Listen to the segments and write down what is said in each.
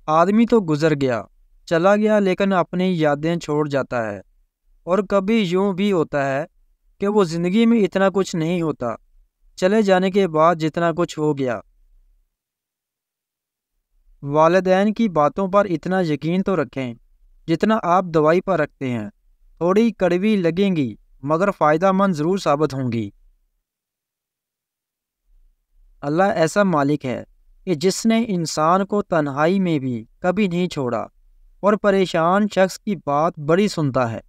آدمی تو گزر گیا، چلا گیا، لیکن اپنی یادیں چھوڑ جاتا ہے۔ اور کبھی یوں بھی ہوتا ہے کہ وہ زندگی میں اتنا کچھ نہیں ہوتا، چلے جانے کے بعد جتنا کچھ ہو گیا۔ والدین کی باتوں پر اتنا یقین تو رکھیں جتنا آپ دوائی پر رکھتے ہیں۔ تھوڑی کڑوی لگیں گی مگر فائدہ مند ضرور ثابت ہوں گی۔ اللہ ایسا مالک ہے کہ جس نے انسان کو تنہائی میں بھی کبھی نہیں چھوڑا اور پریشان شخص کی بات بڑی سنتا ہے۔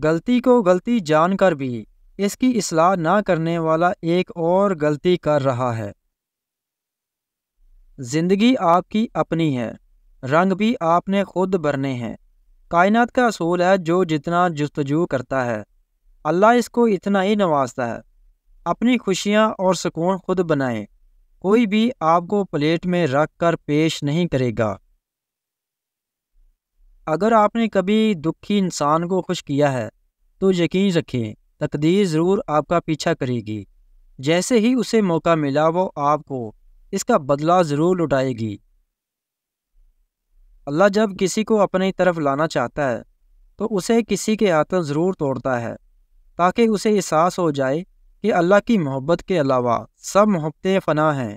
غلطی کو غلطی جان کر بھی اس کی اصلاح نہ کرنے والا ایک اور غلطی کر رہا ہے۔ زندگی آپ کی اپنی ہے، رنگ بھی آپ نے خود بھرنے ہیں۔ کائنات کا اصول ہے جو جتنا جستجو کرتا ہے اللہ اس کو اتنا ہی نوازتا ہے۔ اپنی خوشیاں اور سکون خود بنائیں، کوئی بھی آپ کو پلیٹ میں رکھ کر پیش نہیں کرے گا۔ اگر آپ نے کبھی دکھی انسان کو خوش کیا ہے تو یقین رکھیں تقدیر ضرور آپ کا پیچھا کرے گی۔ جیسے ہی اسے موقع ملا وہ آپ کو اس کا بدلہ ضرور لٹائے گی۔ اللہ جب کسی کو اپنی طرف لانا چاہتا ہے تو اسے کسی کے ہاتھوں ضرور توڑتا ہے تاکہ اسے احساس ہو جائے کہ اللہ کی محبت کے علاوہ سب محبتیں فنا ہیں۔